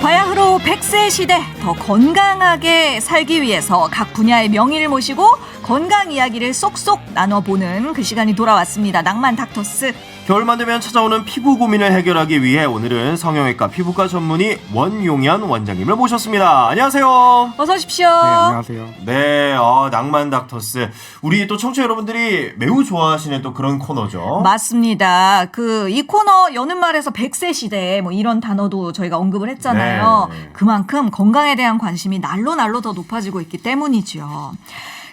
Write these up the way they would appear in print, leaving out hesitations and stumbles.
바야흐로 100세 시대 더 건강하게 살기 위해서 각 분야의 명의를 모시고 건강 이야기를 쏙쏙 나눠보는 그 시간이 돌아왔습니다. 낭만 닥터스. 겨울만 되면 찾아오는 피부 고민을 해결하기 위해 오늘은 성형외과 피부과 전문의 원용현 원장님을 모셨습니다. 안녕하세요. 어서 오십시오. 네, 안녕하세요. 네, 낭만 닥터스. 우리 또 청취자 여러분들이 매우 좋아하시는 또 그런 코너죠. 맞습니다. 이 코너 여는 말에서 100세 시대 뭐 이런 단어도 저희가 언급을 했잖아요. 네. 그만큼 건강에 대한 관심이 날로 더 높아지고 있기 때문이죠.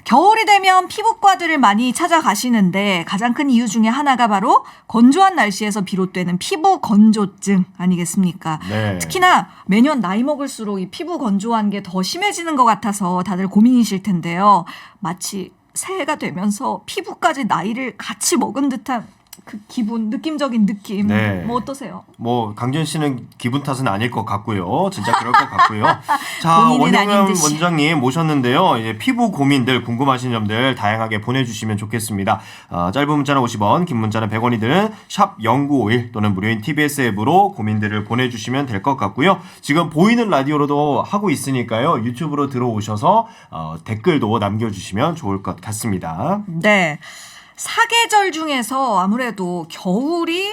겨울이 되면 피부과들을 많이 찾아가시는데 가장 큰 이유 중에 하나가 바로 건조한 날씨에서 비롯되는 피부 건조증 아니겠습니까? 네. 특히나 매년 나이 먹을수록 이 피부 건조한 게 더 심해지는 것 같아서 다들 고민이실 텐데요. 마치 새해가 되면서 피부까지 나이를 같이 먹은 듯한 그 기분, 느낌적인 느낌. 네. 뭐 어떠세요? 강준 씨는 기분 탓은 아닐 것 같고요. 진짜 그럴 것 같고요. 자, 본인은 아닌 원용현 듯이. 원장님 모셨는데요. 이제 피부 고민들, 궁금하신 점들 다양하게 보내주시면 좋겠습니다. 짧은 문자는 50원, 긴 문자는 100원이 드는 샵 0951 또는 무료인 TBS 앱으로 고민들을 보내주시면 될 것 같고요. 지금 보이는 라디오로도 하고 있으니까요. 유튜브로 들어오셔서 댓글도 남겨주시면 좋을 것 같습니다. 네. 사계절 중에서 아무래도 겨울이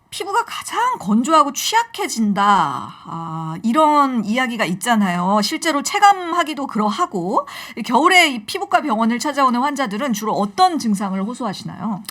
피부가 가장 건조하고 취약해진다. 이런 이야기가 있잖아요. 실제로 체감하기도 그러하고. 겨울에 이 피부과 병원을 찾아오는 환자들은 주로 어떤 증상을 호소하시나요?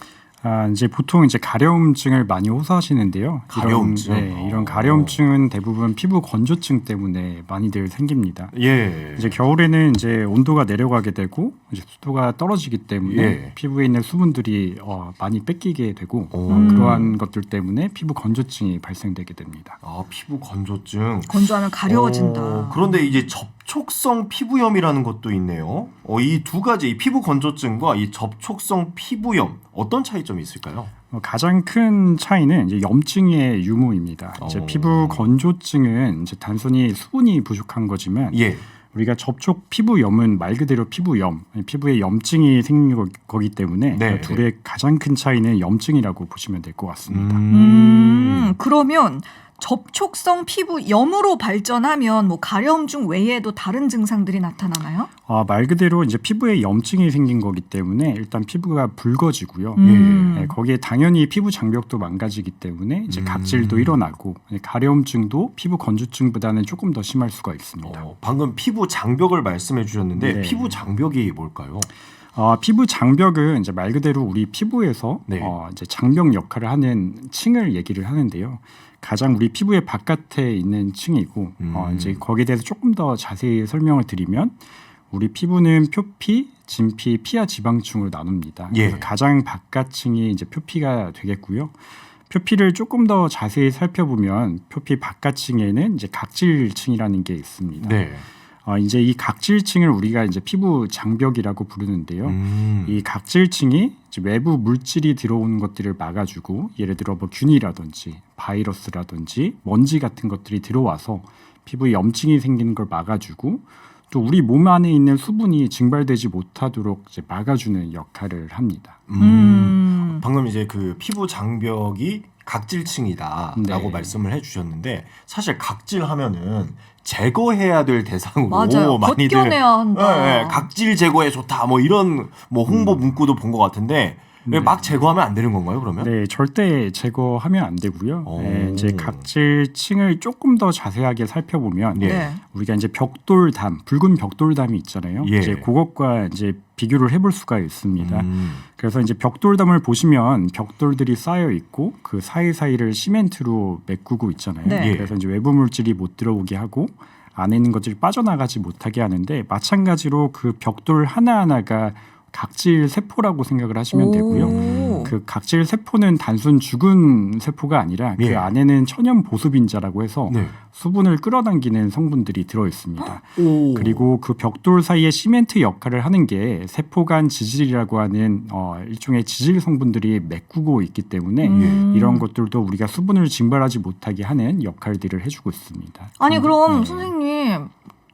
이제 보통 가려움증을 많이 호소하시는데요. 가려움증? 이런 가려움증은 대부분 피부 건조증 때문에 많이들 생깁니다. 예. 이제 겨울에는 이제 온도가 내려가게 되고 이제 습도가 떨어지기 때문에 예. 피부에 있는 수분들이 많이 뺏기게 되고 그러한 것들 때문에 피부 건조증이 발생되게 됩니다. 피부 건조증. 건조하면 가려워진다. 그런데 이제 접촉성 피부염이라는 것도 있네요. 이 두 가지, 이 피부 건조증과 이 접촉성 피부염 어떤 차이점이 있을까요? 가장 큰 차이는 이제 염증의 유무입니다. 이제 피부 건조증은 이제 단순히 수분이 부족한 거지만 예. 우리가 접촉 피부염은 말 그대로 피부염, 피부에 염증이 생기는 거기 때문에 네. 둘의 가장 큰 차이는 염증이라고 보시면 될 것 같습니다. 그러면 접촉성 피부염으로 발전하면 뭐 가려움증 외에도 다른 증상들이 나타나나요? 말 그대로 이제 피부에 염증이 생긴 거기 때문에 일단 피부가 붉어지고요. 거기에 당연히 피부 장벽도 망가지기 때문에 이제 각질도 일어나고 가려움증도 피부 건조증보다는 조금 더 심할 수가 있습니다. 방금 피부 장벽을 말씀해 주셨는데 네. 피부 장벽이 뭘까요? 피부 장벽은 이제 말 그대로 우리 피부에서 네. 이제 장벽 역할을 하는 층을 얘기를 하는데요. 가장 우리 피부의 바깥에 있는 층이고 이제 거기에 대해서 조금 더 자세히 설명을 드리면 우리 피부는 표피, 진피, 피하 지방층으로 나눕니다. 예. 그래서 가장 바깥층이 이제 표피가 되겠고요. 표피를 조금 더 자세히 살펴보면 표피 바깥층에는 이제 각질층이라는 게 있습니다. 네. 이제 이 각질층을 우리가 이제 피부 장벽이라고 부르는데요. 이 각질층이 이제 외부 물질이 들어오는 것들을 막아주고 예를 들어 뭐 균이라든지 바이러스라든지 먼지 같은 것들이 들어와서 피부에 염증이 생기는 걸 막아주고 또 우리 몸 안에 있는 수분이 증발되지 못하도록 이제 막아주는 역할을 합니다. 방금 이제 그 피부 장벽이 각질층이다라고 네. 말씀을 해주셨는데 사실 각질하면은 제거해야 될 대상으로 맞아요. 많이들 벗겨내야 한다. 네, 각질 제거에 좋다 뭐 이런 뭐 홍보 문구도 본 것 같은데 막 제거하면 안 되는 건가요 그러면? 네, 절대 제거하면 안 되고요. 오. 이제 각질층을 조금 더 자세하게 살펴보면 예. 우리가 이제 벽돌담, 붉은 벽돌담이 있잖아요. 예. 이제 그것과 이제 비교를 해볼 수가 있습니다. 그래서 이제 벽돌담을 보시면 벽돌들이 쌓여 있고 그 사이사이를 시멘트로 메꾸고 있잖아요. 네. 그래서 이제 외부 물질이 못 들어오게 하고 안에 있는 것들이 빠져나가지 못하게 하는데 마찬가지로 그 벽돌 하나하나가 각질 세포라고 생각을 하시면 되고요. 그 각질 세포는 단순 죽은 세포가 아니라 예. 그 안에는 천연 보습인자라고 해서 네. 수분을 끌어당기는 성분들이 들어 있습니다. 오. 그리고 그 벽돌 사이에 시멘트 역할을 하는 게 세포간 지질이라고 하는 일종의 지질 성분들이 메꾸고 있기 때문에 이런 것들도 우리가 수분을 증발하지 못하게 하는 역할들을 해주고 있습니다. 아니 그럼 선생님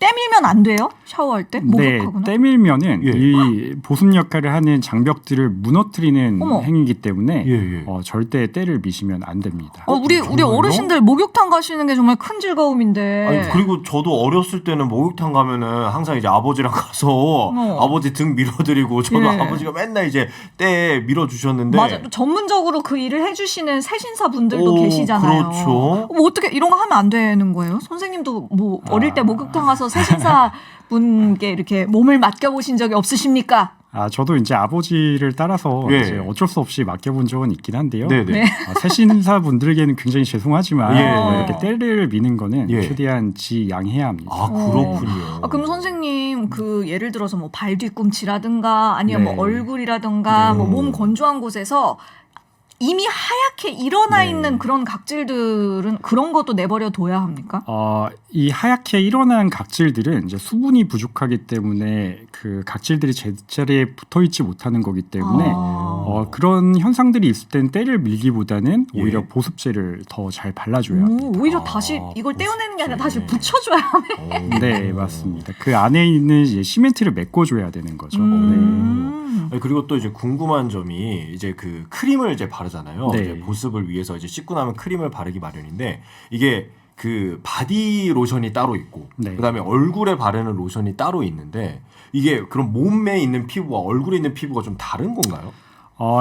때밀면 안 돼요? 샤워할 때? 네, 목욕하거나? 때밀면은 예. 이 보습 역할을 하는 장벽들을 무너뜨리는 어머. 행위이기 때문에 예, 예. 절대 때를 미시면 안 됩니다. 우리 정말요? 어르신들 목욕탕 가시는 게 정말 큰 즐거움인데. 아니 그리고 저도 어렸을 때는 목욕탕 가면은 항상 이제 아버지랑 가서 아버지 등 밀어드리고 저도 예. 아버지가 맨날 이제 때 밀어주셨는데 맞아. 또 전문적으로 그 일을 해주시는 세신사 분들도 오, 계시잖아요. 그렇죠. 뭐 어떻게 이런 거 하면 안 되는 거예요? 선생님도 뭐 어릴 때 목욕탕 가서 세신사 분께 이렇게 몸을 맡겨보신 적이 없으십니까? 저도 이제 아버지를 따라서 예. 이제 어쩔 수 없이 맡겨본 적은 있긴 한데요. 네네. 네. 세신사 분들에게는 굉장히 죄송하지만 예. 이렇게 때를 미는 거는 예. 최대한 지양해야 합니다. 아 그렇군요. 그럼 선생님 그 예를 들어서 뭐 발 뒤꿈치라든가 아니면 네. 뭐 얼굴이라든가 네. 뭐 몸 건조한 곳에서 이미 하얗게 일어나 네. 있는 그런 각질들은 그런 것도 내버려 둬야 합니까? 이 하얗게 일어난 각질들은 이제 수분이 부족하기 때문에 그 각질들이 제자리에 붙어 있지 못하는 거기 때문에 그런 현상들이 있을 땐 때를 밀기보다는 예. 오히려 보습제를 더 잘 발라줘야 합니다. 오히려 다시 이걸 떼어내는 게 아니라 다시 보습제. 붙여줘야 하네. 네, 맞습니다. 그 안에 있는 이제 시멘트를 메꿔줘야 되는 거죠. 아니, 그리고 또 이제 궁금한 점이 이제 그 크림을 이제 바르잖아요. 네. 이제 보습을 위해서 이제 씻고 나면 크림을 바르기 마련인데 이게 그 바디 로션이 따로 있고 네. 그다음에 얼굴에 바르는 로션이 따로 있는데 이게 그럼 몸에 있는 피부와 얼굴에 있는 피부가 좀 다른 건가요?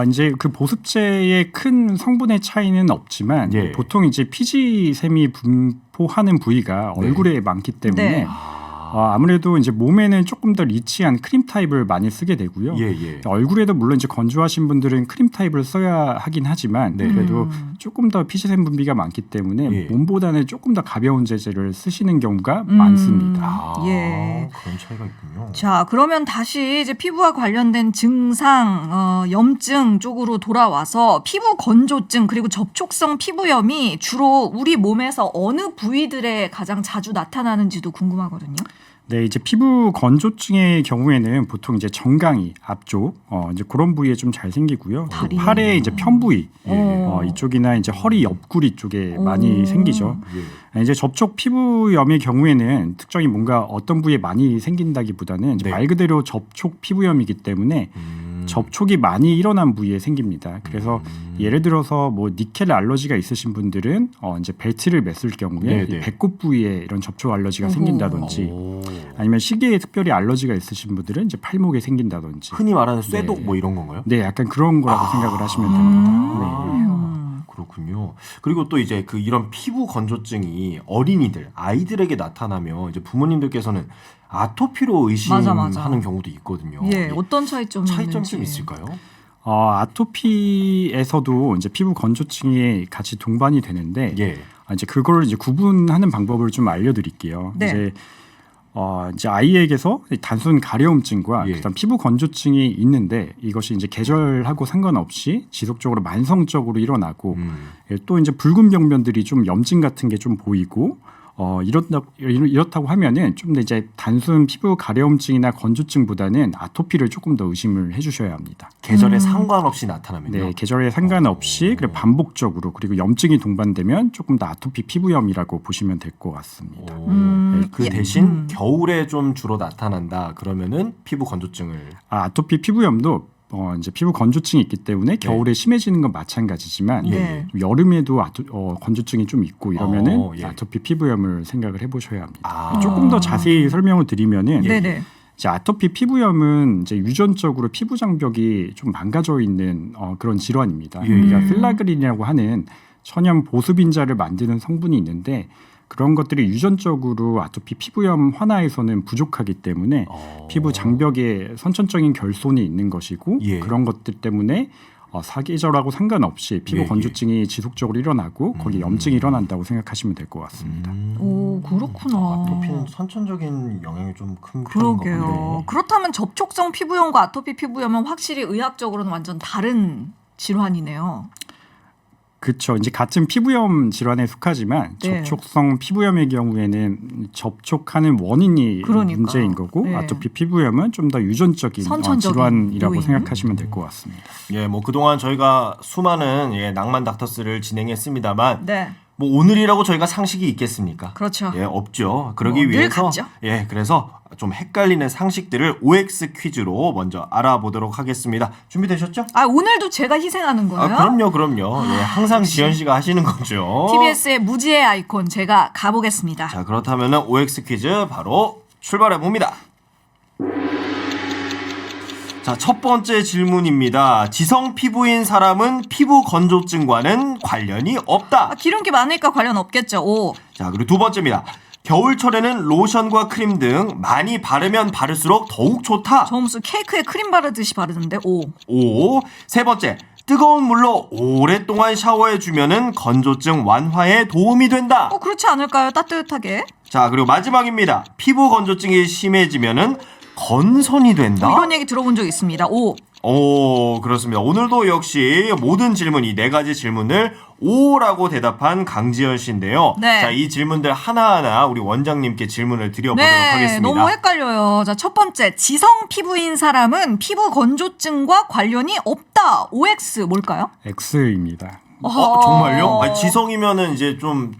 이제 그 보습제의 큰 성분의 차이는 없지만 예. 보통 이제 피지샘이 분포하는 부위가 네. 얼굴에 많기 때문에 네. 아무래도 이제 몸에는 조금 더 리치한 크림 타입을 많이 쓰게 되고요. 예, 예. 얼굴에도 물론 이제 건조하신 분들은 크림 타입을 써야 하긴 하지만 네. 그래도 조금 더 피지샘 분비가 많기 때문에 예. 몸보다는 조금 더 가벼운 제제를 쓰시는 경우가 많습니다. 예. 그런 차이가 있군요. 자, 그러면 다시 이제 피부와 관련된 증상, 염증 쪽으로 돌아와서 피부 건조증 그리고 접촉성 피부염이 주로 우리 몸에서 어느 부위들에 가장 자주 나타나는지도 궁금하거든요. 네, 이제 피부 건조증의 경우에는 보통 이제 정강이 앞쪽 이제 그런 부위에 좀 잘 생기고요. 다리. 팔의 이제 편 부위 예. 이쪽이나 이제 허리 옆구리 쪽에 많이 생기죠. 예. 이제 접촉 피부염의 경우에는 특정히 뭔가 어떤 부위에 많이 생긴다기보다는 이제 네. 말 그대로 접촉 피부염이기 때문에 접촉이 많이 일어난 부위에 생깁니다. 그래서 예를 들어서 뭐 니켈 알러지가 있으신 분들은 이제 벨트를 맸을 경우에 네네. 이 배꼽 부위에 이런 접촉 알러지가 생긴다든지 오. 아니면 시계에 특별히 알러지가 있으신 분들은 이제 팔목에 생긴다든지 흔히 말하는 쇠독 네. 뭐 이런 건가요? 네, 약간 그런 거라고 생각을 하시면 됩니다. 그렇군요. 그리고 또 이제 그 이런 피부 건조증이 어린이들, 아이들에게 나타나면 이제 부모님들께서는 아토피로 의심하는 맞아. 경우도 있거든요. 예, 어떤 차이점이 차이점 좀 있는지. 있을까요? 아토피에서도 이제 피부 건조증이 같이 동반이 되는데 예. 이제 그걸 이제 구분하는 방법을 좀 알려드릴게요. 네. 이제 아이에게서 단순 가려움증과 예. 그다음 피부 건조증이 있는데 이것이 이제 계절하고 상관없이 지속적으로 만성적으로 일어나고 또 이제 붉은 병변들이 좀 염증 같은 게 좀 보이고 이렇다고 하면은 좀 더 이제 단순 피부 가려움증이나 건조증보다는 아토피를 조금 더 의심을 해주셔야 합니다. 계절에 상관없이 나타나면요. 네, 계절에 상관없이 그리고 반복적으로 그리고 염증이 동반되면 조금 더 아토피 피부염이라고 보시면 될 것 같습니다. 네, 그 대신 겨울에 좀 주로 나타난다. 그러면은 피부 건조증을 아토피 피부염도 이제 피부 건조증이 있기 때문에 겨울에 심해지는 건 마찬가지지만 네. 여름에도 건조증이 좀 있고 이러면은 예. 아토피 피부염을 생각을 해보셔야 합니다. 아. 조금 더 자세히 설명을 드리면은 네네. 이제 아토피 피부염은 이제 유전적으로 피부 장벽이 좀 망가져 있는 그런 질환입니다. 우리가 필라그린이라고 하는 천연 보습인자를 만드는 성분이 있는데 그런 것들이 유전적으로 아토피 피부염 환아에서는 부족하기 때문에 피부 장벽에 선천적인 결손이 있는 것이고 예. 그런 것들 때문에 사계절하고 상관없이 피부 예, 건조증이 지속적으로 일어나고 거기 염증이 일어난다고 생각하시면 될 것 같습니다. 오, 그렇구나. 아토피는 선천적인 영향이 좀 큰 편인가 그러게요. 보네요. 그렇다면 접촉성 피부염과 아토피 피부염은 확실히 의학적으로는 완전 다른 질환이네요. 그렇죠. 이제 같은 피부염 질환에 속하지만 네. 접촉성 피부염의 경우에는 접촉하는 원인이 그러니까. 문제인 거고 네. 아토피 피부염은 좀 더 유전적인 선천적인 질환이라고 요인. 생각하시면 될 것 같습니다. 예, 뭐 그동안 저희가 수많은 낭만 닥터스를 진행했습니다만 네. 뭐 오늘이라고 저희가 상식이 있겠습니까? 그렇죠. 예, 없죠. 그러기 늘 위해서 같죠. 예, 그래서 좀 헷갈리는 상식들을 OX 퀴즈로 먼저 알아보도록 하겠습니다. 준비되셨죠? 아, 오늘도 제가 희생하는 거예요? 그럼요. 예, 항상 지연 씨가 하시는 거죠. TBS의 무지의 아이콘 제가 가보겠습니다. 자, 그렇다면은 OX 퀴즈 바로 출발해 봅니다. 자, 첫 번째 질문입니다. 지성 피부인 사람은 피부 건조증과는 관련이 없다. 아, 기름기 많으니까 관련 없겠죠. 오. 자, 그리고 두 번째입니다. 겨울철에는 로션과 크림 등 많이 바르면 바를수록 더욱 좋다. 저 무슨 케이크에 크림 바르듯이 바르는데. 오. 오. 세 번째. 뜨거운 물로 오랫동안 샤워해주면은 건조증 완화에 도움이 된다. 그렇지 않을까요? 따뜻하게. 자, 그리고 마지막입니다. 피부 건조증이 심해지면은 건선이 된다. 이런 얘기 들어본 적 있습니다. 오. 오, 그렇습니다. 오늘도 역시 모든 질문, 이 네 가지 질문을 오라고 대답한 강지연 씨인데요. 네. 자, 이 질문들 하나하나 우리 원장님께 질문을 드려보도록 네, 하겠습니다. 너무 헷갈려요. 자, 첫 번째. 지성 피부인 사람은 피부 건조증과 관련이 없다. OX 뭘까요? X입니다. 정말요? 아니, 지성이면은 이제 좀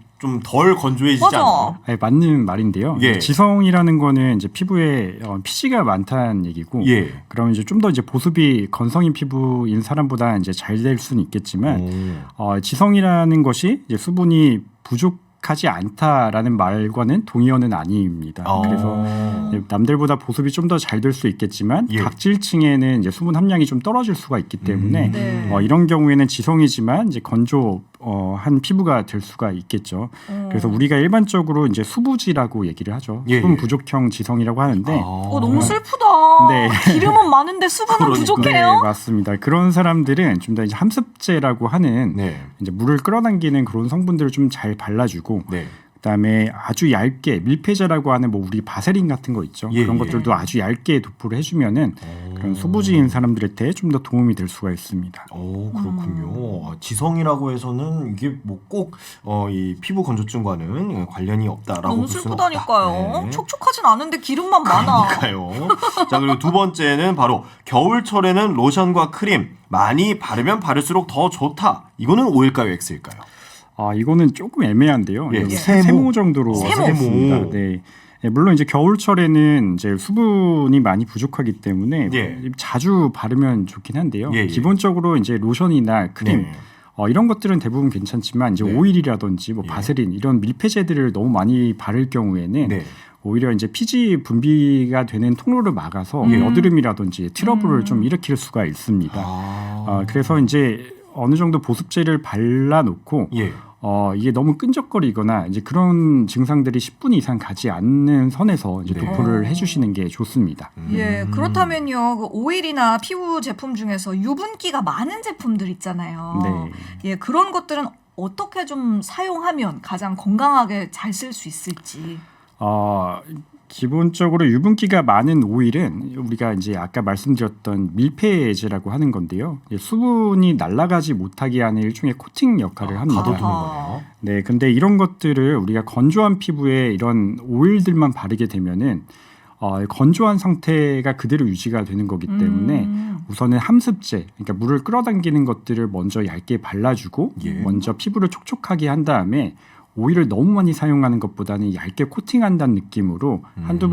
덜 건조해지지 맞아. 않나요? 네, 맞는 말인데요. 예. 지성이라는 거는 이제 피부에 피지가 많다는 얘기고, 예. 그러면 이제 좀 더 이제 보습이 건성인 피부인 사람보다 이제 잘 될 수는 있겠지만, 지성이라는 것이 이제 수분이 부족하지 않다라는 말과는 동의어는 아닙니다. 그래서 남들보다 보습이 좀 더 잘 될 수 있겠지만 예. 각질층에는 이제 수분 함량이 좀 떨어질 수가 있기 때문에 네. 이런 경우에는 지성이지만 이제 건조한 피부가 될 수가 있겠죠. 그래서 우리가 일반적으로 이제 수부지라고 얘기를 하죠. 예, 수분 예. 부족형 지성이라고 하는데 너무 슬프다. 네. 기름은 많은데 수분은 그러니까. 네, 부족해요? 맞습니다. 그런 사람들은 좀 더 이제 함습제라고 하는 네. 이제 물을 끌어당기는 그런 성분들을 좀 잘 발라주고 네. 그다음에 아주 얇게 밀폐제라고 하는 뭐 우리 바세린 같은 거 있죠. 예, 그런 예. 것들도 아주 얇게 도포를 해주면은 그런 수부지인 사람들한테 좀 더 도움이 될 수가 있습니다. 오, 그렇군요. 지성이라고 해서는 이게 뭐 꼭 이 피부 건조증과는 관련이 없다라고 너무 볼 수는 슬프다니까요. 없다. 네. 촉촉하진 않은데 기름만 많아. 그러니까요. 자, 그리고 두 번째는 바로 겨울철에는 로션과 크림 많이 바르면 바를수록 더 좋다. 이거는 O일까요, X일까요? 이거는 조금 애매한데요. 예, 이거 세모. 세모 정도로 세모. 하겠습니다. 네. 예, 물론 이제 겨울철에는 이제 수분이 많이 부족하기 때문에 예. 자주 바르면 좋긴 한데요. 예, 예. 기본적으로 이제 로션이나 크림 네. 이런 것들은 대부분 괜찮지만 이제 네. 오일이라든지 뭐 예. 바세린 이런 밀폐제들을 너무 많이 바를 경우에는 네. 오히려 이제 피지 분비가 되는 통로를 막아서 예. 여드름이라든지 트러블을 좀 일으킬 수가 있습니다. 그래서 이제 어느 정도 보습제를 발라놓고 예. 이게 너무 끈적거리거나 이제 그런 증상들이 10분 이상 가지 않는 선에서 이제 네. 도포를 해주시는 게 좋습니다. 예, 그렇다면요. 그 오일이나 피부 제품 중에서 유분기가 많은 제품들 있잖아요. 네. 예, 그런 것들은 어떻게 좀 사용하면 가장 건강하게 잘 쓸 수 있을지. 기본적으로 유분기가 많은 오일은 우리가 이제 아까 말씀드렸던 밀폐제라고 하는 건데요. 수분이 날아가지 못하게 하는 일종의 코팅 역할을 합니다. 가둬두는 거네요. 네, 근데 이런 것들을 우리가 건조한 피부에 이런 오일들만 바르게 되면은 건조한 상태가 그대로 유지가 되는 거기 때문에 우선은 함습제, 그러니까 물을 끌어당기는 것들을 먼저 얇게 발라주고 예. 먼저 피부를 촉촉하게 한 다음에 오일을 너무 많이 사용하는 것보다는 얇게 코팅한다는 느낌으로 한두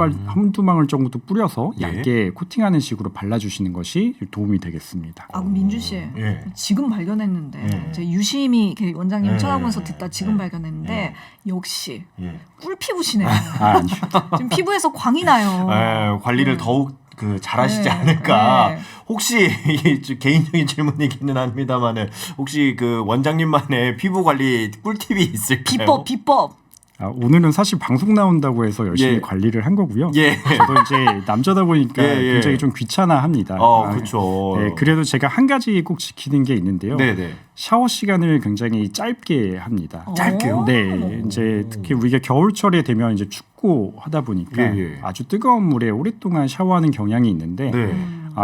방울 정도 뿌려서 예. 얇게 코팅하는 식으로 발라주시는 것이 도움이 되겠습니다. 그럼 민준 씨, 예. 지금 발견했는데 예. 제가 유심히 이렇게 원장님 예. 쳐다보면서 듣다 지금 예. 발견했는데 예. 역시 예. 꿀 피부시네요. 아니요. 지금 피부에서 광이 나요. 관리를 네. 더욱 잘하시지 네. 않을까. 네. 혹시 이게 좀 개인적인 질문이기는 합니다만은 혹시 그 원장님만의 피부 관리 꿀팁이 있을까요? 비법. 오늘은 사실 방송 나온다고 해서 열심히 예. 관리를 한 거고요. 예. 저도 이제 남자다 보니까 예, 예. 굉장히 좀 귀찮아합니다. 그렇죠. 네, 그래도 제가 한 가지 꼭 지키는 게 있는데요. 네네. 샤워 시간을 굉장히 짧게 합니다. 짧게요? 네, 이제 특히 우리가 겨울철에 되면 이제 춥고 하다 보니까 예, 예. 아주 뜨거운 물에 오랫동안 샤워하는 경향이 있는데 네.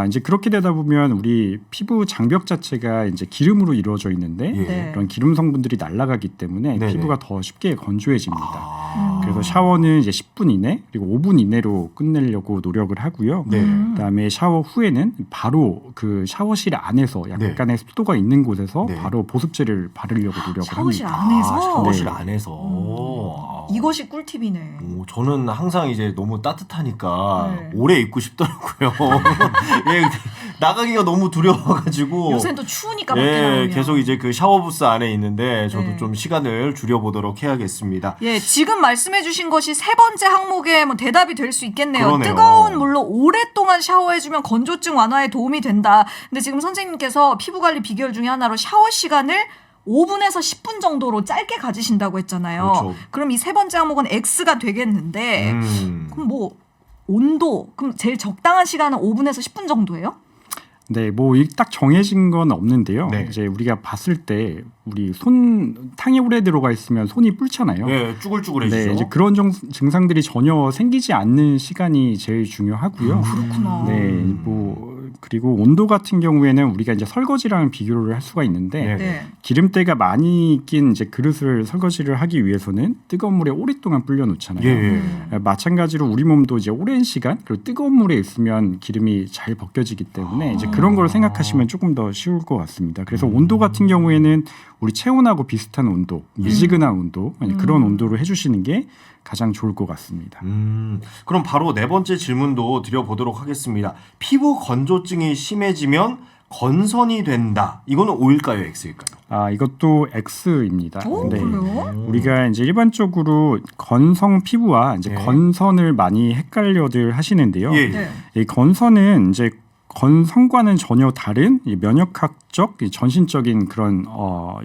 이제 그렇게 되다 보면 우리 피부 장벽 자체가 이제 기름으로 이루어져 있는데 예. 네. 그런 기름 성분들이 날아가기 때문에 네네. 피부가 더 쉽게 건조해집니다. 아. 그래서 샤워는 이제 10분 이내 그리고 5분 이내로 끝내려고 노력을 하고요. 네. 그다음에 샤워 후에는 바로 그 샤워실 안에서 약간의 습도가 있는 곳에서 네. 바로 보습제를 바르려고 노력을 샤워실 합니다. 안에서? 샤워실 네. 안에서. 이것이 꿀팁이네. 저는 항상 이제 너무 따뜻하니까 네. 오래 입고 싶더라고요. 예, 나가기가 너무 두려워가지고. 요새는 또 추우니까 밖에 예, 나오면. 계속 이제 그 샤워부스 안에 있는데 저도 네. 좀 시간을 줄여보도록 해야겠습니다. 예, 지금 말씀해주신 것이 세 번째 항목에 뭐 대답이 될 수 있겠네요. 그러네요. 뜨거운 물로 오랫동안 샤워해주면 건조증 완화에 도움이 된다. 근데 지금 선생님께서 피부관리 비결 중에 하나로 샤워 시간을 5분에서 10분 정도로 짧게 가지신다고 했잖아요. 그렇죠. 그럼 이 세 번째 항목은 X가 되겠는데 그럼 뭐 온도 그럼 제일 적당한 시간은 5분에서 10분 정도예요? 네, 뭐 딱 정해진 건 없는데요. 네. 이제 우리가 봤을 때 우리 손 탕이 오래 들어가 있으면 손이 뿔잖아요. 예, 쭈글쭈글해지죠. 네, 이제 그런 증상들이 전혀 생기지 않는 시간이 제일 중요하고요. 그렇구나. 네, 뭐 그리고 온도 같은 경우에는 우리가 이제 설거지랑 비교를 할 수가 있는데 네. 네. 기름때가 많이 낀 이제 그릇을 설거지를 하기 위해서는 뜨거운 물에 오랫동안 불려 놓잖아요. 예, 예. 마찬가지로 우리 몸도 이제 오랜 시간 그리고 뜨거운 물에 있으면 기름이 잘 벗겨지기 때문에 이제 그런 걸 생각하시면 조금 더 쉬울 것 같습니다. 그래서 온도 같은 경우에는 우리 체온하고 비슷한 온도, 미지근한 온도 그런 온도로 해주시는 게 가장 좋을 것 같습니다. 그럼 바로 네 번째 질문도 드려보도록 하겠습니다. 피부 건조증이 심해지면 건선이 된다. 이거는 O일까요, X일까요? 이것도 X입니다. 오, 네. 그래요? 우리가 이제 일반적으로 건성 피부와 이제 네. 건선을 많이 헷갈려들 하시는데요. 예. 네. 이 건선은 이제 건성과는 전혀 다른 이 면역학적, 이 전신적인 그런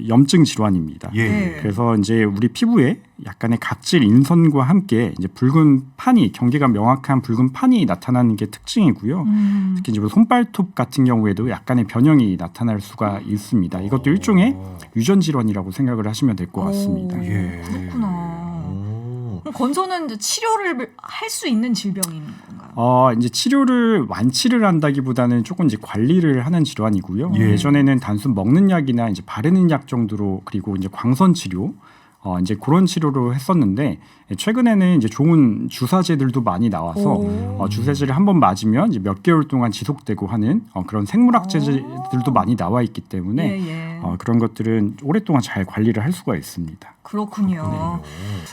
염증 질환입니다. 예. 네. 그래서 이제 우리 피부에 약간의 각질 인선과 함께 이제 붉은 판이 경계가 명확한 붉은 판이 나타나는 게 특징이고요. 특히 이제 뭐 손발톱 같은 경우에도 약간의 변형이 나타날 수가 있습니다. 이것도 일종의 유전 질환이라고 생각을 하시면 될 것 같습니다. 오, 예. 그렇구나. 그럼 건선은 이제 치료를 할 수 있는 질병인 건가요? 이제 치료를 완치를 한다기보다는 조금 이제 관리를 하는 질환이고요. 예. 예전에는 단순 먹는 약이나 이제 바르는 약 정도로 그리고 이제 광선 치료 이제 그런 치료로 했었는데 최근에는 이제 좋은 주사제들도 많이 나와서 오. 주사제를 한번 맞으면 이제 몇 개월 동안 지속되고 하는 그런 생물학제들도 많이 나와 있기 때문에 예. 그런 것들은 오랫동안 잘 관리를 할 수가 있습니다. 그렇군요.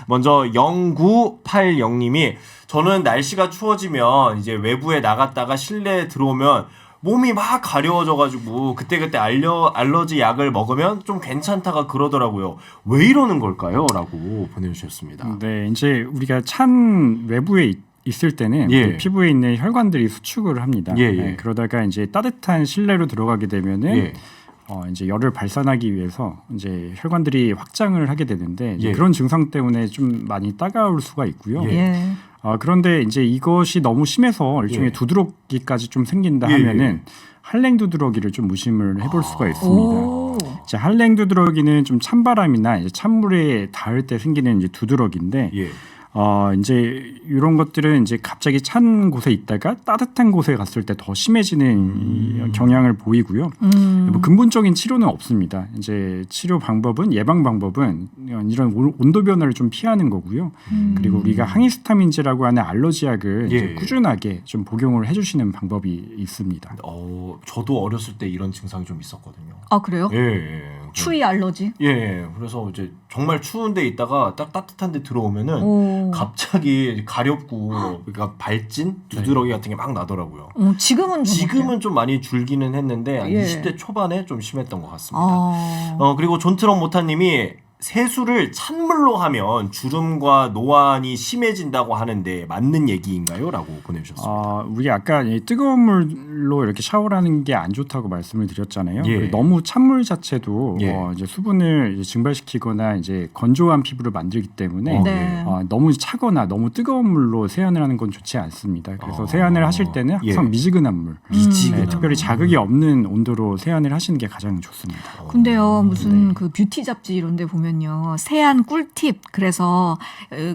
먼저 0980님이 저는 날씨가 추워지면 이제 외부에 나갔다가 실내에 들어오면 몸이 막 가려워져가지고 그때그때 알러지 약을 먹으면 좀 괜찮다가 그러더라고요. 왜 이러는 걸까요? 라고 보내주셨습니다. 네, 이제 우리가 찬 외부에 있을 때는 예. 우리 피부에 있는 혈관들이 수축을 합니다. 예, 예. 네, 그러다가 이제 따뜻한 실내로 들어가게 되면은 예. 이제 열을 발산하기 위해서 이제 혈관들이 확장을 하게 되는데 이제 예. 그런 증상 때문에 좀 많이 따가울 수가 있고요. 예. 예. 그런데 이제 이것이 너무 심해서 일종의 예. 두드러기까지 좀 생긴다 예, 하면은 한랭 두드러기를 좀 무심을 해볼 수가 있습니다. 오. 자, 한랭 두드러기는 좀 찬바람이나 이제 찬물에 닿을 때 생기는 이제 두드러기인데 예. 이제 이런 것들은 이제 갑자기 찬 곳에 있다가 따뜻한 곳에 갔을 때 더 심해지는 경향을 보이고요. 뭐 근본적인 치료는 없습니다. 이제 치료 방법은 예방 방법은 이런 온도 변화를 좀 피하는 거고요. 그리고 우리가 항히스타민제라고 하는 알러지약을 예. 이제 꾸준하게 좀 복용을 해주시는 방법이 있습니다. 저도 어렸을 때 이런 증상이 좀 있었거든요. 아 그래요? 예, 예. 추위 알러지? 예, 그래서 이제 정말 추운데 있다가 딱 따뜻한데 들어오면은 오. 갑자기 가렵고 그러니까 발진, 두드러기 같은 게 막 나더라고요. 지금은 좀 어때요? 지금은 좀 많이 줄기는 했는데 한 예. 20대 초반에 좀 심했던 것 같습니다. 아. 그리고 존트럼 모타님이 세수를 찬물로 하면 주름과 노안이 심해진다고 하는데 맞는 얘기인가요? 라고 보내주셨습니다. 우리 아까 이 뜨거운 물로 이렇게 샤워를 하는 게 안 좋다고 말씀을 드렸잖아요. 예. 너무 찬물 자체도 예. 이제 수분을 이제 증발시키거나 이제 건조한 피부를 만들기 때문에 네. 너무 차거나 너무 뜨거운 물로 세안을 하는 건 좋지 않습니다. 그래서 세안을 하실 때는 항상 예. 미지근한 물, 미지근한 특별히 자극이 없는 온도로 세안을 하시는 게 가장 좋습니다. 근데요 무슨 네. 그 뷰티 잡지 이런 데 보면 뭐냐면요. 세안 꿀팁. 그래서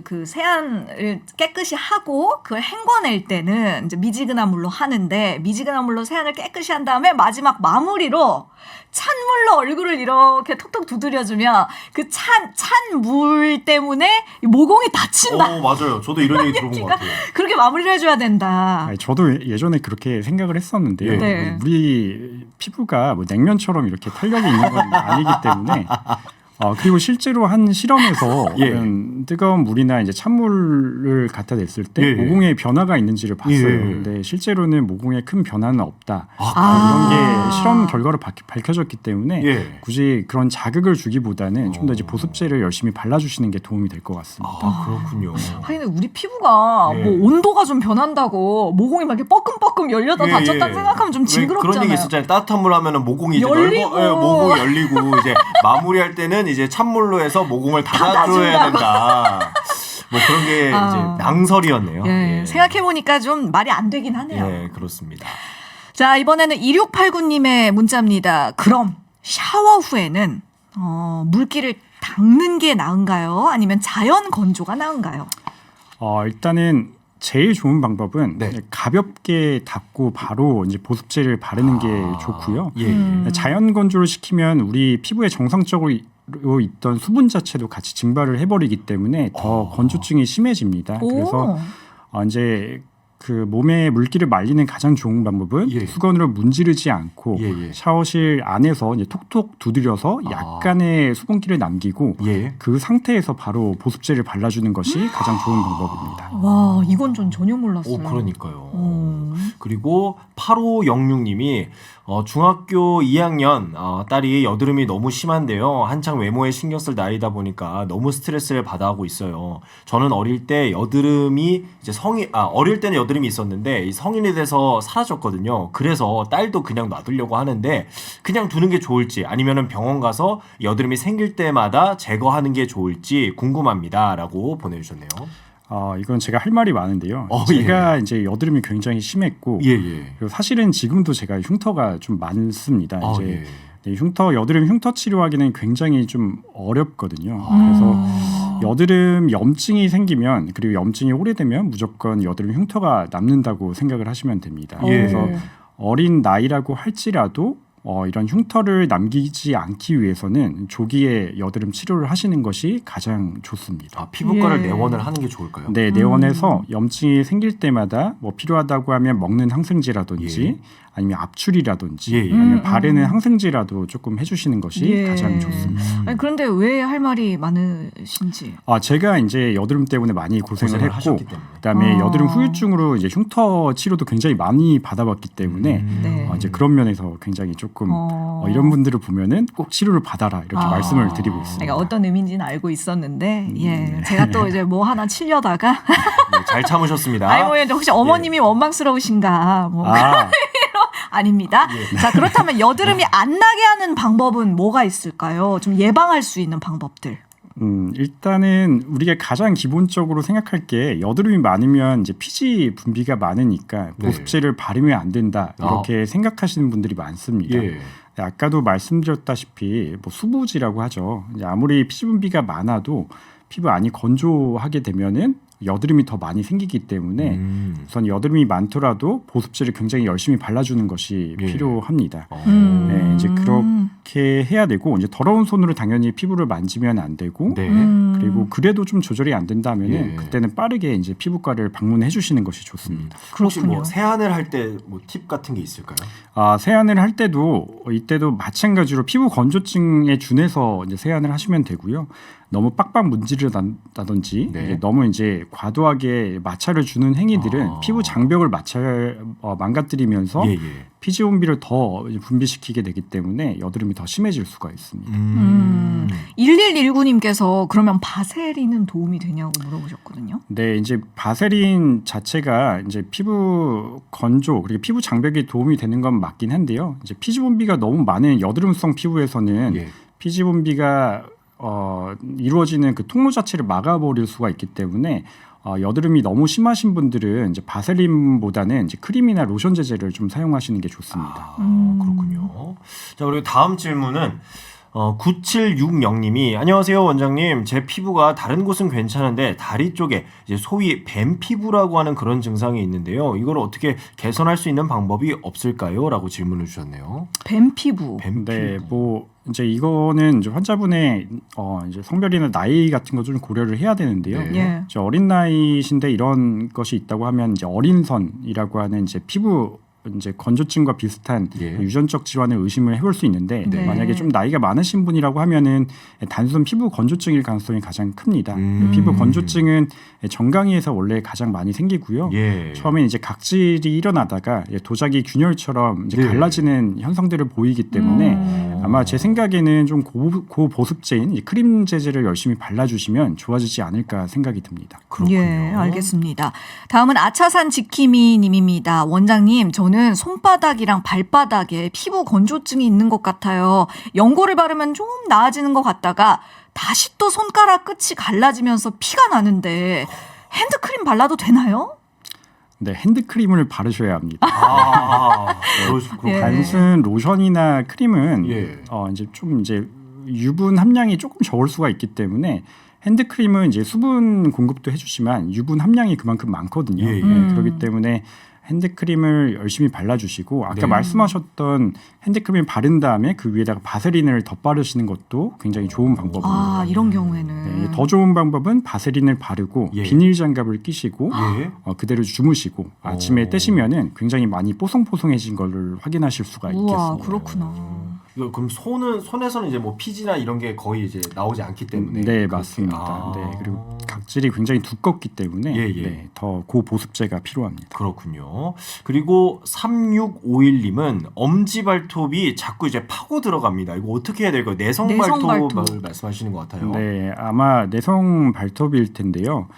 그 세안을 깨끗이 하고 그걸 헹궈낼 때는 이제 미지근한 물로 하는데 미지근한 물로 세안을 깨끗이 한 다음에 마지막 마무리로 찬물로 얼굴을 이렇게 톡톡 두드려주면 그 찬 물 때문에 모공이 다친다. 맞아요. 저도 이런 얘기 들어본 것 같아요. 그렇게 마무리를 해줘야 된다. 아니, 저도 예전에 그렇게 생각을 했었는데요. 네. 우리 피부가 뭐 냉면처럼 이렇게 탄력이 있는 건 아니기 때문에 그리고 실제로 한 실험에서 예. 뜨거운 물이나 이제 찬물을 갖다 냈을 때 예. 모공에 변화가 있는지를 봤어요. 예. 근데 실제로는 모공에 큰 변화는 없다. 아. 이런 게 실험 결과로 밝혀졌기 때문에 예. 굳이 그런 자극을 주기보다는 좀 더 이제 보습제를 열심히 발라주시는 게 도움이 될 것 같습니다. 그렇군요. 하긴 우리 피부가 예. 뭐 온도가 좀 변한다고 모공이 막 이렇게 뻐끔뻐끔 열렸다 예, 닫혔다 예. 생각하면 좀 왜 징그럽잖아요. 그런 얘기 있었잖아요. 따뜻한 물 하면은 모공이 이제 열리고. 모공이 열리고 이제 마무리할 때는 이제 찬물로 해서 모공을 닫아줘야 닫아준다고. 된다. 뭐 그런 게 이제 낭설이었네요. 예, 생각해보니까 좀 말이 안 되긴 하네요. 예, 그렇습니다. 자, 이번에는 2689님의 문자입니다. 그럼 샤워 후에는 물기를 닦는 게 나은가요? 아니면 자연 건조가 나은가요? 일단은 제일 좋은 방법은 네. 가볍게 닦고 바로 이제 보습제를 바르는 게 좋고요. 예. 자연 건조를 시키면 우리 피부에 정상적으로 있던 수분 자체도 같이 증발을 해버리기 때문에 더 건조증이 심해집니다. 그래서 이제 그 몸에 물기를 말리는 가장 좋은 방법은 예. 수건으로 문지르지 않고 예. 샤워실 안에서 이제 톡톡 두드려서 약간의 수분기를 남기고 예. 그 상태에서 바로 보습제를 발라주는 것이 가장 좋은 방법입니다. 와, 이건 전 전혀 몰랐어요. 그러니까요. 그리고 8506님이 중학교 2학년 딸이 여드름이 너무 심한데요. 한창 외모에 신경 쓸 나이다 보니까 너무 스트레스를 받아하고 있어요. 저는 어릴 때 여드름이 이제 어릴 때는 여드름이 있었는데 성인이 돼서 사라졌거든요. 그래서 딸도 그냥 놔두려고 하는데 그냥 두는 게 좋을지 아니면은 병원 가서 여드름이 생길 때마다 제거하는 게 좋을지 궁금합니다라고 보내주셨네요. 이건 제가 할 말이 많은데요. 예. 제가 이제 여드름이 굉장히 심했고 그리고 사실은 지금도 제가 흉터가 좀 많습니다. 이제 여드름 흉터 치료하기는 굉장히 좀 어렵거든요. 그래서 여드름 염증이 생기면 그리고 염증이 오래되면 무조건 여드름 흉터가 남는다고 생각을 하시면 됩니다. 그래서 어린 나이라고 할지라도 이런 흉터를 남기지 않기 위해서는 조기에 여드름 치료를 하시는 것이 가장 좋습니다. 피부과를 내원을 하는 게 좋을까요? 네, 내원해서 염증이 생길 때마다 뭐 필요하다고 하면 먹는 항생제라든지 아니면 압출이라든지 아니면 바르는 항생제라도 조금 해주시는 것이 가장 좋습니다. 아니, 그런데 왜 할 말이 많으신지? 제가 이제 여드름 때문에 많이 고생을 했고, 하셨기 때문에. 그다음에 여드름 후유증으로 이제 흉터 치료도 굉장히 많이 받아봤기 때문에 이제 그런 면에서 굉장히 조금 이런 분들을 보면은 꼭 치료를 받아라 이렇게 말씀을 드리고 있습니다. 그러니까 어떤 의미인지는 알고 있었는데, 제가 또 이제 뭐 하나 치려다가 잘 참으셨습니다. 아니 뭐 혹시 어머님이 원망스러우신가? 뭐 아닙니다. 자, 그렇다면 여드름이 안 나게 하는 방법은 뭐가 있을까요? 좀 예방할 수 있는 방법들. 일단은 우리가 가장 기본적으로 생각할 게 여드름이 많으면 이제 피지 분비가 많으니까 보습제를 바르면 안 된다 이렇게 생각하시는 분들이 많습니다. 아까도 말씀드렸다시피 뭐 수부지라고 하죠. 이제 아무리 피지 분비가 많아도 피부 안이 건조하게 되면은 여드름이 더 많이 생기기 때문에 우선 여드름이 많더라도 보습제를 굉장히 열심히 발라주는 것이 필요합니다. 네, 이제 그렇게 해야 되고 이제 더러운 손으로 당연히 피부를 만지면 안 되고 그리고 그래도 좀 조절이 안 된다면은 그때는 빠르게 이제 피부과를 방문해 주시는 것이 좋습니다. 혹시 뭐 세안을 할 때 뭐 팁 같은 게 있을까요? 세안을 할 때도 이때도 마찬가지로 피부 건조증에 준해서 이제 세안을 하시면 되고요. 너무 빡빡 문지르다든지 너무 이제 과도하게 마찰을 주는 행위들은 피부 장벽을 망가뜨리면서 피지 분비를 더 분비시키게 되기 때문에 여드름이 더 심해질 수가 있습니다. 1119님께서 그러면 바세린은 도움이 되냐고 물어보셨거든요. 네, 이제 바세린 자체가 이제 피부 건조 그리고 피부 장벽에 도움이 되는 건 맞긴 한데요. 이제 피지 분비가 너무 많은 여드름성 피부에서는 피지 분비가 이루어지는 그 통로 자체를 막아버릴 수가 있기 때문에 여드름이 너무 심하신 분들은 이제 바세린보다는 이제 크림이나 로션 제제를 좀 사용하시는 게 좋습니다. 그렇군요. 자, 그리고 다음 질문은 9760님이 안녕하세요 원장님, 제 피부가 다른 곳은 괜찮은데 다리 쪽에 이제 소위 뱀 피부라고 하는 그런 증상이 있는데요. 이걸 어떻게 개선할 수 있는 방법이 없을까요? 라고 질문을 주셨네요. 뱀 피부. 뱀 네, 피부. 뭐 이제 이거는 이제 환자분의 이제 성별이나 나이 같은 거 좀 고려를 해야 되는데요. 네. 예. 이제 어린 나이신데 이런 것이 있다고 하면 이제 어린선이라고 하는 이제 피부 이제 건조증과 비슷한 예. 유전적 질환을 의심을 해볼 수 있는데 네. 만약에 좀 나이가 많으신 분이라고 하면은 단순 피부 건조증일 가능성이 가장 큽니다. 피부 건조증은 정강이에서 원래 가장 많이 생기고요. 예. 처음엔 이제 각질이 일어나다가 도자기 균열처럼 이제 네. 갈라지는 현상들을 보이기 때문에 아마 제 생각에는 좀 고보습제인 이 크림 재질을 열심히 발라주시면 좋아지지 않을까 생각이 듭니다. 그렇군요. 예, 알겠습니다. 다음은 아차산 지키미 님입니다. 원장님, 저는 손바닥이랑 발바닥에 피부 건조증이 있는 것 같아요. 연고를 바르면 좀 나아지는 것 같다가 다시 또 손가락 끝이 갈라지면서 피가 나는데 핸드크림 발라도 되나요? 네, 핸드크림을 바르셔야 합니다. 그렇군요. 예. 단순 로션이나 크림은 예. 이제 좀 이제 유분 함량이 조금 적을 수가 있기 때문에 핸드크림은 이제 수분 공급도 해주지만 유분 함량이 그만큼 많거든요. 예, 예. 그렇기 때문에 핸드크림을 열심히 발라주시고 아까 네. 말씀하셨던 핸드크림 바른 다음에 그 위에다가 바세린을 덧바르시는 것도 굉장히 좋은 방법입니다. 아, 이런 경우에는. 네, 더 좋은 방법은 바세린을 바르고 예. 비닐 장갑을 끼시고 예. 그대로 주무시고 아침에 떼시면은 굉장히 많이 뽀송뽀송해진 걸 확인하실 수가 있겠습니다. 우와, 그렇구나. 이거 그럼 손에서는 이제 뭐 피지나 이런 게 거의 이제 나오지 않기 때문에. 네, 그렇게. 맞습니다. 아. 네, 그리고 각질이 굉장히 두껍기 때문에 예, 예. 네, 더 고보습제가 필요합니다. 그렇군요. 그리고 3651님은 엄지 발톱이 자꾸 이제 파고 들어갑니다. 이거 어떻게 해야 될까요? 내성 내성 발톱을 발톱. 말씀하시는 것 같아요. 네, 아마 내성 발톱일 텐데요.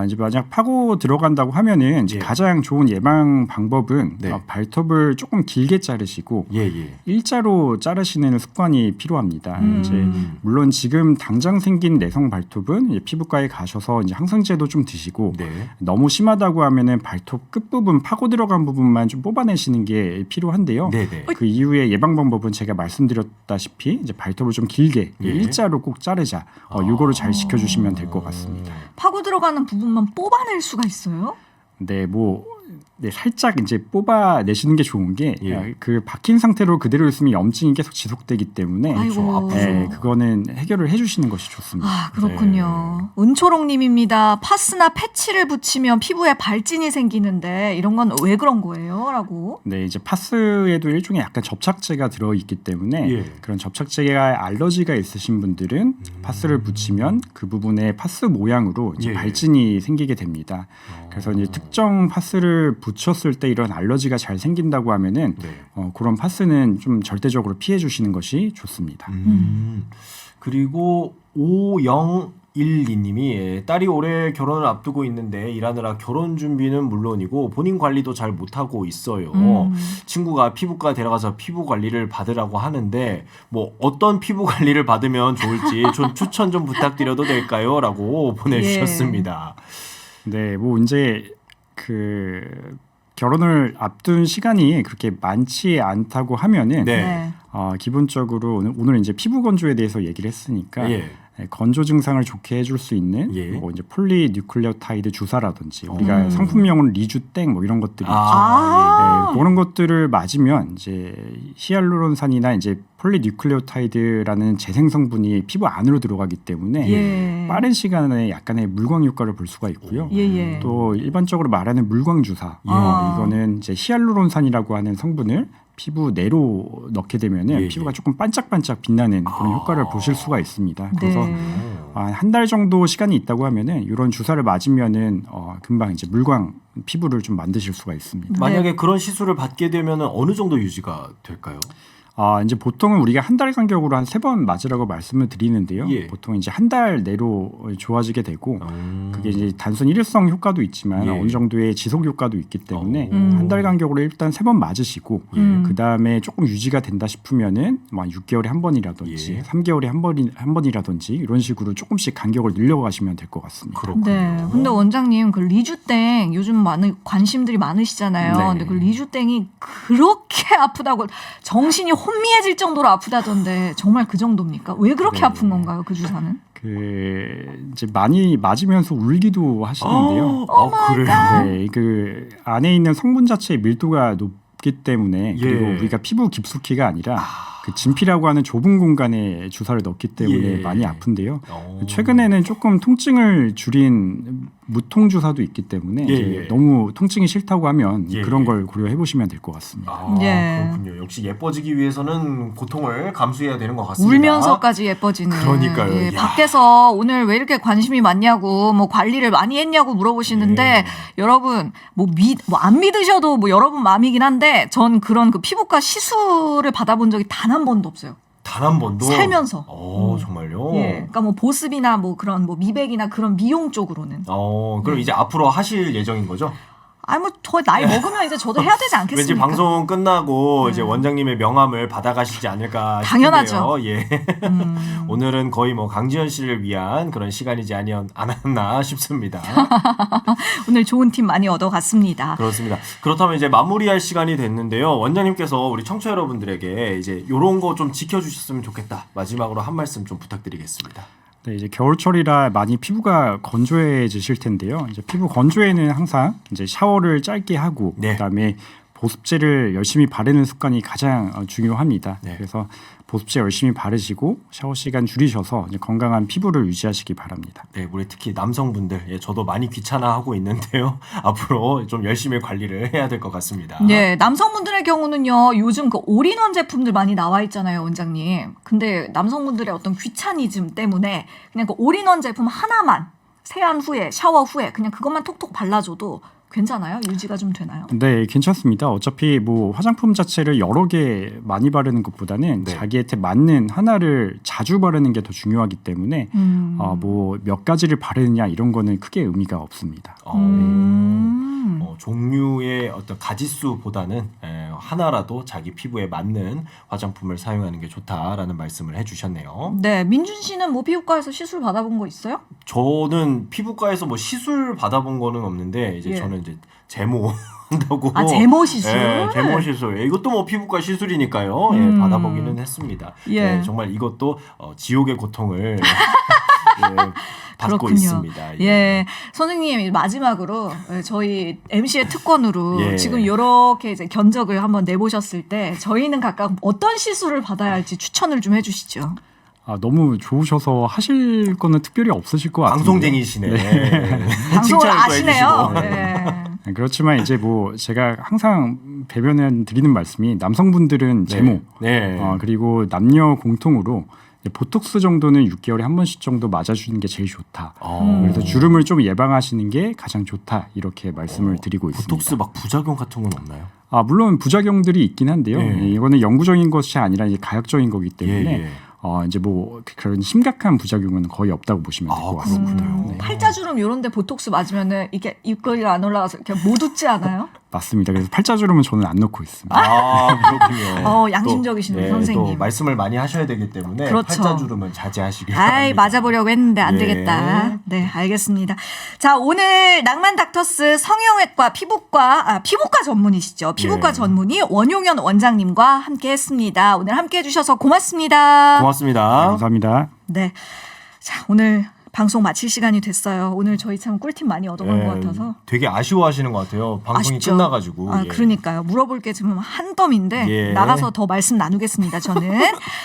이제 만약 파고 들어간다고 하면은 이제 예. 가장 좋은 예방 방법은 네. 발톱을 조금 길게 자르시고 예. 일자로 자르시는 습관이 필요합니다. 이제 물론 지금 당장 생긴 내성 발톱은 이제 피부과에 가셔서 이제 항생제도 좀 드시고 네. 너무 심하다고 하면은 발톱 끝 부분 파고 들어간 부분만 좀 뽑아내시는 게 필요한데요. 네네. 그 이후에 예방 방법은 제가 말씀드렸다시피 이제 발톱을 좀 길게 예. 일자로 꼭 자르자. 요거를 잘 지켜주시면 될 것 같습니다. 파고 들어가는 부분만 뽑아낼 수가 있어요? 네, 네, 살짝 이제 뽑아내시는 게 좋은 게 예. 그 박힌 상태로 그대로 있으면 염증이 계속 지속되기 때문에 아이고. 아프죠. 네, 그거는 해결을 해주시는 것이 좋습니다. 아, 그렇군요. 은초롱님입니다. 파스나 패치를 붙이면 피부에 발진이 생기는데 이런 건 왜 그런 거예요? 라고. 네, 이제 파스에도 일종의 약간 접착제가 들어있기 때문에 예. 그런 접착제에 알러지가 있으신 분들은 파스를 붙이면 그 부분에 파스 모양으로 이제 예. 발진이 생기게 됩니다. 그래서 이제 특정 파스를 붙였을 때 이런 알러지가 잘 생긴다고 하면은 네. 그런 파스는 좀 절대적으로 피해 주시는 것이 좋습니다. 그리고 5012님이 딸이 올해 결혼을 앞두고 있는데 일하느라 결혼 준비는 물론이고 본인 관리도 잘 못하고 있어요. 친구가 피부과 데려가서 피부 관리를 받으라고 하는데 뭐 어떤 피부 관리를 받으면 좋을지 좀 추천 좀 부탁드려도 될까요? 라고 보내주셨습니다. 네, 뭐 이제 그 결혼을 앞둔 시간이 그렇게 많지 않다고 하면은 네. 기본적으로 오늘 이제 피부 건조에 대해서 얘기를 했으니까 예. 건조 증상을 좋게 해줄 수 있는 예. 뭐 이제 폴리뉴클레오타이드 주사라든지 우리가 상품명으로 리주땡 뭐 이런 것들이 있죠. 아. 네, 그런 것들을 맞으면 이제 히알루론산이나 이제 폴리뉴클레오타이드라는 재생 성분이 피부 안으로 들어가기 때문에 예. 빠른 시간에 약간의 물광 효과를 볼 수가 있고요. 예. 또 일반적으로 말하는 물광 주사, 이거는 이제 히알루론산이라고 하는 성분을 피부 내로 넣게 되면은 예. 피부가 조금 반짝반짝 빛나는 그런 효과를 보실 수가 있습니다. 그래서 네. 한 달 정도 시간이 있다고 하면은 이런 주사를 맞으면은 금방 이제 물광 피부를 좀 만드실 수가 있습니다. 만약에 그런 시술을 받게 되면 어느 정도 유지가 될까요? 이제 보통은 우리가 한 달 간격으로 한 3번 맞으라고 말씀을 드리는데요. 예. 보통 이제 한 달 내로 좋아지게 되고 그게 이제 단순 일회성 효과도 있지만 예. 어느 정도의 지속 효과도 있기 때문에 한 달 간격으로 일단 3번 맞으시고 그 다음에 조금 유지가 된다 싶으면은 뭐 6개월에 한 번이라든지 예. 3개월에 한 번이라든지 이런 식으로 조금씩 간격을 늘려가시면 될 것 같습니다. 그렇군요. 네. 근데 원장님 그 리주땡 요즘 관심들이 많으시잖아요. 네. 근데 그 리주땡이 그렇게 아프다고 정신이 혼미해질 정도로 아프다던데 정말 그 정도입니까? 왜 그렇게 네. 아픈 건가요? 그 주사는? 이제 많이 맞으면서 울기도 하시는데요. 그래요? 네, 그 안에 있는 성분 자체의 밀도가 높기 때문에 그리고 예. 우리가 피부 깊숙이가 아니라 그 진피라고 하는 좁은 공간에 주사를 넣기 때문에 예. 많이 아픈데요. 최근에는 조금 통증을 줄인 무통 주사도 있기 때문에 예, 이제 예. 너무 통증이 싫다고 하면 예, 그런 예. 걸 고려해 보시면 될 것 같습니다. 예. 그렇군요. 역시 예뻐지기 위해서는 고통을 감수해야 되는 것 같습니다. 울면서까지 예뻐지는. 그러니까요. 예, 야. 밖에서 오늘 왜 이렇게 관심이 많냐고 뭐 관리를 많이 했냐고 물어보시는데 예. 여러분 뭐 안 믿으셔도 뭐 여러분 마음이긴 한데 전 그런 그 피부과 시술을 받아본 적이 단 한 번도 없어요. 단 한 번도 살면서. 정말요? 예, 그러니까 뭐 보습이나 뭐 그런 뭐 미백이나 그런 미용 쪽으로는. 그럼 이제 앞으로 하실 예정인 거죠? 아니 뭐 저 나이 먹으면 이제 저도 해야 되지 않겠습니까? 왠지 방송 끝나고 이제 원장님의 명함을 받아가시지 않을까 당연하죠. 싶은데요. 예. 오늘은 거의 뭐 강지연 씨를 위한 그런 시간이지 않았나 싶습니다. 오늘 좋은 팁 많이 얻어갔습니다. 그렇습니다. 그렇다면 이제 마무리할 시간이 됐는데요. 원장님께서 우리 청취자 여러분들에게 이제 요런 거 좀 지켜주셨으면 좋겠다. 마지막으로 한 말씀 좀 부탁드리겠습니다. 네, 이제 겨울철이라 많이 피부가 건조해지실 텐데요. 이제 피부 건조에는 항상 이제 샤워를 짧게 하고 네. 그다음에 보습제를 열심히 바르는 습관이 가장 중요합니다. 네. 그래서 보습제 열심히 바르시고 샤워 시간 줄이셔서 이제 건강한 피부를 유지하시기 바랍니다. 네, 우리 특히 남성분들, 예, 저도 많이 귀찮아하고 있는데요. 앞으로 좀 열심히 관리를 해야 될 것 같습니다. 네, 남성분들의 경우는요, 요즘 그 올인원 제품들 많이 나와 있잖아요, 원장님. 근데 남성분들의 어떤 귀차니즘 때문에 그냥 그 올인원 제품 하나만 세안 후에, 샤워 후에 그냥 그것만 톡톡 발라줘도 괜찮아요? 유지가 좀 되나요? 네, 괜찮습니다. 어차피 뭐 화장품 자체를 여러 개 많이 바르는 것보다는 네. 자기한테 맞는 하나를 자주 바르는 게 더 중요하기 때문에 뭐 몇 가지를 바르느냐 이런 거는 크게 의미가 없습니다. 종류의 어떤 가지수보다는 하나라도 자기 피부에 맞는 화장품을 사용하는 게 좋다라는 말씀을 해주셨네요. 네, 민준 씨는 뭐 피부과에서 시술 받아본 거 있어요? 저는 피부과에서 뭐 시술 받아본 거는 없는데 이제 예. 저는 이제 제모 한다고. 아, 제모 시술? 예, 제모 시술. 이것도 뭐 피부과 시술이니까요. 예, 받아보기는 했습니다. 예. 예, 정말 이것도 지옥의 고통을 예, 받고 그렇군요. 있습니다. 예, 선생님 마지막으로 저희 MC의 특권으로 예. 지금 이렇게 이제 견적을 한번 내보셨을 때 저희는 각각 어떤 시술을 받아야 할지 추천을 좀 해주시죠. 너무 좋으셔서 하실 거는 특별히 없으실 것 같아요. 방송쟁이시네. 방송을 칭찬을 또 아시네요. 해주시고. 네. 그렇지만 이제 뭐 제가 항상 배변에 드리는 말씀이 남성분들은 제모 네. 그리고 남녀 공통으로 보톡스 정도는 6개월에 한 번씩 정도 맞아주는 게 제일 좋다. 그래서 주름을 좀 예방하시는 게 가장 좋다 이렇게 말씀을 드리고 있습니다. 보톡스 막 부작용 같은 건 없나요? 물론 부작용들이 있긴 한데요. 예. 이거는 영구적인 것이 아니라 이제 가역적인 거기 때문에 예, 예. 이제 뭐 그런 심각한 부작용은 거의 없다고 보시면 될 것 같습니다. 네. 팔자주름 이런 데 보톡스 맞으면은 이게 입꼬리가 안 올라가서 이렇게 못 웃지 않아요? 맞습니다. 그래서 팔자주름은 저는 안 넣고 있습니다. 그렇군요. 양심적이시네요, 또, 선생님. 또 말씀을 많이 하셔야 되기 때문에 그렇죠. 팔자주름은 자제하시길 아이, 바랍니다. 맞아보려고 했는데 안 예. 되겠다. 네, 알겠습니다. 자, 오늘 낭만 닥터스 성형외과 피부과 전문이시죠. 피부과 예. 전문의 원용현 원장님과 함께 했습니다. 오늘 함께 해주셔서 고맙습니다. 고맙습니다. 감사합니다. 네. 자, 오늘 방송 마칠 시간이 됐어요. 오늘 저희 참 꿀팁 많이 얻어간 예, 것 같아서. 되게 아쉬워하시는 것 같아요. 방송이 아쉽죠? 끝나가지고. 예. 그러니까요. 물어볼 게 지금 한 덤인데 예. 나가서 더 말씀 나누겠습니다. 저는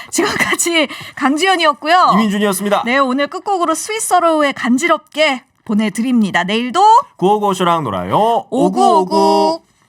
지금까지 강지연이었고요. 이민준이었습니다. 네, 오늘 끝곡으로 스위스어로우의 간지럽게 보내드립니다. 내일도 955쇼랑 놀아요. 5959